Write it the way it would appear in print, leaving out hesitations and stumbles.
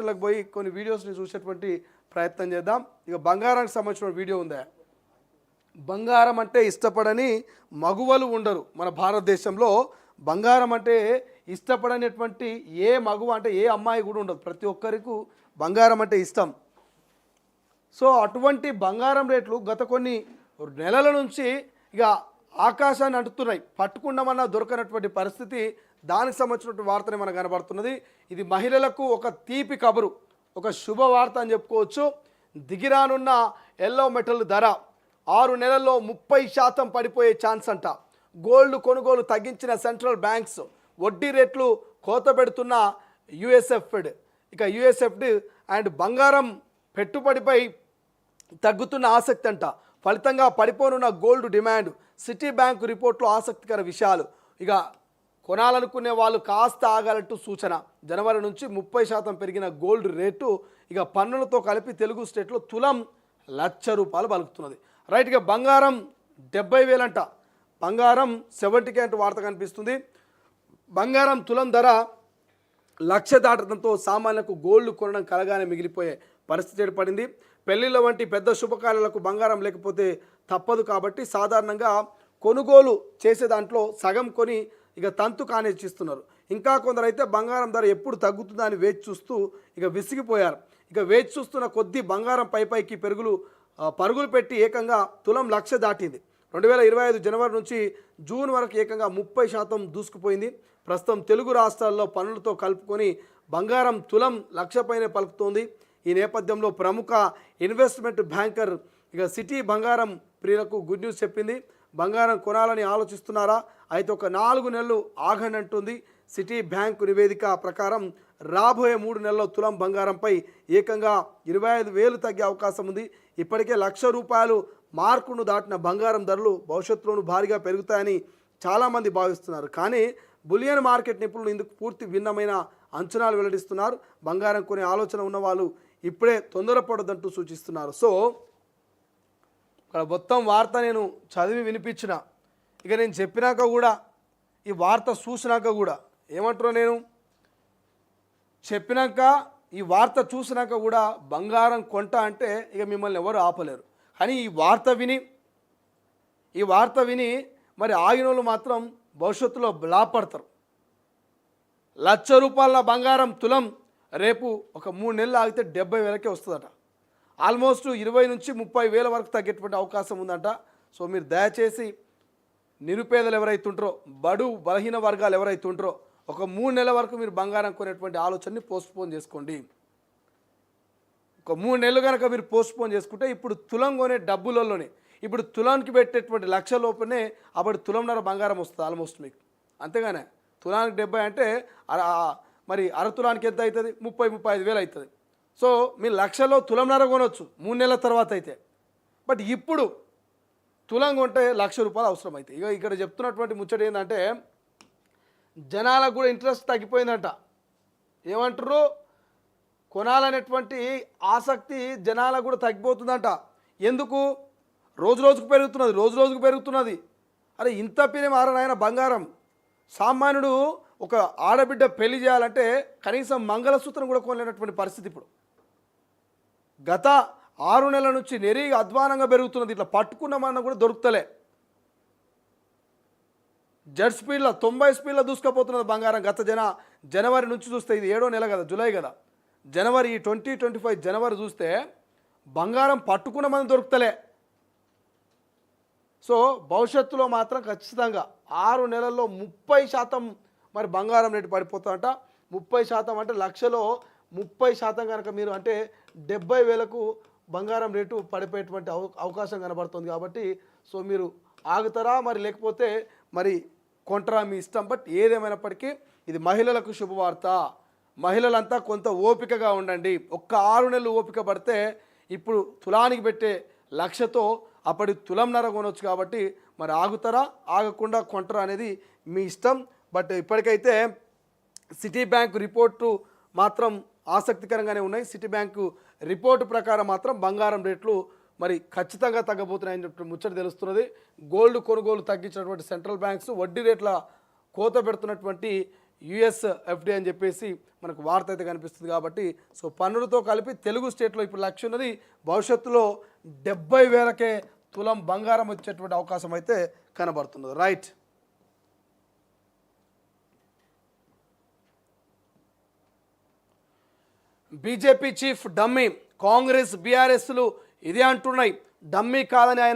లకు పోయి కొన్ని వీడియోస్ని చూసేటువంటి ప్రయత్నం చేద్దాం. ఇక బంగారానికి సంబంధించిన వీడియో ఉందా? బంగారం అంటే ఇష్టపడని మగువలు ఉండరు మన భారతదేశంలో. బంగారం అంటే ఇష్టపడనటువంటి ఏ మగువ అంటే ఏ అమ్మాయి కూడా ఉండదు. ప్రతి ఒక్కరికి బంగారం అంటే ఇష్టం. సో అటువంటి బంగారం రేట్లు గత కొన్ని నెలల నుంచి ఇక ఆకాశాన్ని అంటుతున్నాయి. పట్టుకున్నామన్నా దొరకనటువంటి పరిస్థితి. దానికి సంబంధించినటువంటి వార్తనే మనకు కనబడుతున్నది. ఇది మహిళలకు ఒక తీపి కబురు, ఒక శుభవార్త అని చెప్పుకోవచ్చు. దిగిరానున్న ఎల్లో మెటల్ ధర 6 నెలల్లో 30% పడిపోయే ఛాన్స్ అంట. గోల్డ్ కొనుగోలు తగ్గించిన సెంట్రల్ బ్యాంక్స్, వడ్డీ రేట్లు కోత పెడుతున్న యుఎస్ఎఫ్డ్. ఇక యుఎస్ఎఫ్డ్ అండ్ బంగారం పెట్టుబడిపై తగ్గుతున్న ఆసక్తి అంట. ఫలితంగా పడిపోనున్న గోల్డ్ డిమాండ్. సిటీ బ్యాంక్ రిపోర్ట్లో ఆసక్తికర విషయాలు. ఇక కొనాలనుకునే వాళ్ళు కాస్త ఆగాలంటూ సూచన. జనవరి నుంచి 30% పెరిగిన గోల్డ్ రేటు ఇక పన్నులతో కలిపి తెలుగు స్టేట్లో తులం ₹1,00,000 పలుకుతున్నది. రైట్. ఇక బంగారం 70,000 అంట. బంగారం 70K అంటూ వార్త కనిపిస్తుంది. బంగారం తులం ధర 1,00,000 దాటడంతో సామాన్యులకు గోల్డ్ కొనడం కలగానే మిగిలిపోయే పరిస్థితి ఏర్పడింది. పెళ్లిళ్ళ వంటి పెద్ద శుభకార్యాలకు బంగారం లేకపోతే తప్పదు కాబట్టి సాధారణంగా కొనుగోలు చేసే దాంట్లో సగం కొని ఇక తంతు కానిచ్చిస్తున్నారు. ఇంకా కొందరైతే బంగారం ధర ఎప్పుడు తగ్గుతుందా అని వేచి చూస్తూ ఇక విసిగిపోయారు. ఇక వేచి చూస్తున్న కొద్దీ బంగారం పైకి పరుగులు పెట్టి ఏకంగా తులం 1,00,000 దాటింది. 2025 జనవరి నుంచి జూన్ వరకు ఏకంగా 30% దూసుకుపోయింది. ప్రస్తుతం తెలుగు రాష్ట్రాల్లో పన్నులతో కలుపుకొని బంగారం తులం 1,00,000 పైనే పలుకుతోంది. ఈ నేపథ్యంలో ప్రముఖ ఇన్వెస్ట్మెంట్ బ్యాంకర్ ఇక సిటీ బంగారం ప్రియులకు గుడ్ న్యూస్ చెప్పింది. బంగారం కొనాలని ఆలోచిస్తున్నారా? అయితే ఒక 4 నెలలు ఆగండి అంటుంది. సిటీ బ్యాంకు నివేదిక ప్రకారం రాబోయే 3 నెలల్లో తులం బంగారంపై ఏకంగా 25,000 తగ్గే అవకాశం ఉంది. ఇప్పటికే ₹1,00,000 మార్కును దాటిన బంగారం ధరలు భవిష్యత్తులోనూ భారీగా పెరుగుతాయని చాలామంది భావిస్తున్నారు. కానీ బులియన్ మార్కెట్ నిపుణులు ఇందుకు పూర్తి భిన్నమైన అంచనాలు వెల్లడిస్తున్నారు. బంగారం కొనే ఆలోచన ఉన్న వాళ్ళు ఇప్పుడే తొందరపడదంటూ సూచిస్తున్నారు. సో ఇక్కడ మొత్తం వార్త నేను చదివి వినిపించిన, ఇక నేను చెప్పినాక కూడా ఈ వార్త చూసినాక కూడా ఏమంటున్నా, నేను చెప్పినాక ఈ వార్త చూసినాక కూడా బంగారం కొంట అంటే ఇక మిమ్మల్ని ఎవరు ఆపలేరు. కానీ ఈ వార్త విని మరి ఆగినోళ్ళు మాత్రం భవిష్యత్తులో లాభపడతారు. ₹1,00,000 బంగారం తులం రేపు ఒక 3 నెలలు ఆగితే 70,000కే వస్తుందట. ఆల్మోస్ట్ 20 నుంచి 30,000 వరకు తగ్గేటువంటి అవకాశం ఉందంట. సో మీరు దయచేసి నిరుపేదలు ఎవరైతుంటారో, బడు బలహీన వర్గాలు ఎవరైతుంటారో ఒక 3 నెలల వరకు మీరు బంగారం కొనేటువంటి ఆలోచనని పోస్ట్పోన్ చేసుకోండి. ఒక 3 నెలలు కనుక మీరు పోస్ట్పోన్ చేసుకుంటే ఇప్పుడు తులం కొనే డబ్బులలోనే ఇప్పుడు తులానికి పెట్టేటువంటి 1,00,000 లోపలనే అప్పుడు తులంన్నర బంగారం వస్తుంది ఆల్మోస్ట్ మీకు. అంతేగానే తులానికి 70 అంటే మరి అర తులానికి ఎంత అవుతుంది? 30-35,000 అవుతుంది. సో మీరు 1,00,000లో తులంన్నర కొనవచ్చు 3 నెలల తర్వాత అయితే. బట్ ఇప్పుడు తులం కొంటే ₹1,00,000 అవసరం అవుతాయి. ఇక ఇక్కడ చెప్తున్నటువంటి ముచ్చట ఏంటంటే జనాలకు కూడా ఇంట్రెస్ట్ తగ్గిపోయిందంట. ఏమంటారు? కొనాలనేటువంటి ఆసక్తి జనాలకు కూడా తగ్గిపోతుందంట. ఎందుకు? రోజు రోజుకు పెరుగుతున్నది. అరే ఇంత పిని మారనాయన బంగారం. సామాన్యుడు ఒక ఆడబిడ్డ పెళ్లి చేయాలంటే కనీసం మంగళసూత్రం కూడా కొనలేనటువంటి పరిస్థితి ఇప్పుడు. గత 6 నెలల నుంచి నెరి అధ్వానంగా పెరుగుతున్నది. ఇట్లా పట్టుకున్నామన్నా కూడా దొరుకుతలే. జెట్ స్పీడ్లో 90 స్పీడ్లో దూసుకుపోతున్నది బంగారం. గత జనవరి నుంచి చూస్తే, ఇది 7వ నెల కదా, జూలై కదా, జనవరి 2025 జనవరి చూస్తే బంగారం పట్టుకున్నామని దొరుకుతలే. సో భవిష్యత్తులో మాత్రం ఖచ్చితంగా 6 నెలల్లో 30% మరి బంగారం రేటు పడిపోతుందంట. 30% అంటే 1,00,000లో 30% కనుక మీరు అంటే 70,000కు బంగారం రేటు పడిపోయేటువంటి అవకాశం కనబడుతుంది. కాబట్టి సో మీరు ఆగుతారా మరి లేకపోతే మరి కొంటరా మీ ఇష్టం. బట్ ఏదేమైనప్పటికీ ఇది మహిళలకు శుభవార్త. మహిళలంతా కొంత ఓపికగా ఉండండి. ఒక్క 6 నెలలు ఓపిక పడితే ఇప్పుడు తులానికి పెట్టే 1,00,000తో అప్పటి తులంన్నర కొనవచ్చు. కాబట్టి మరి ఆగుతారా ఆగకుండా కొంటరా అనేది మీ ఇష్టం. బట్ ఇప్పటికైతే సిటీ బ్యాంక్ రిపోర్టు మాత్రం ఆసక్తికరంగానే ఉన్నాయి. సిటీ బ్యాంకు రిపోర్టు ప్రకారం మాత్రం బంగారం రేట్లు మరి ఖచ్చితంగా తగ్గబోతున్నాయని చెప్పి ముచ్చట తెలుస్తున్నది. గోల్డ్ కొనుగోలు తగ్గించినటువంటి సెంట్రల్ బ్యాంక్స్, వడ్డీ రేట్ల కోత పెడుతున్నటువంటి యుఎస్ఎఫ్డి అని చెప్పేసి మనకు వార్త అయితే కనిపిస్తుంది. కాబట్టి సో పన్నులతో కలిపి తెలుగు స్టేట్లో ఇప్పుడు లక్ష్యం ఉన్నది భవిష్యత్తులో 70,000కే తులం బంగారం వచ్చేటువంటి అవకాశం అయితే కనబడుతున్నది. Right. BJP chief dummy, Congress బీఆర్ఎస్లు ఇదే అంటున్నాయి. డమ్మీ కాదని ఆయన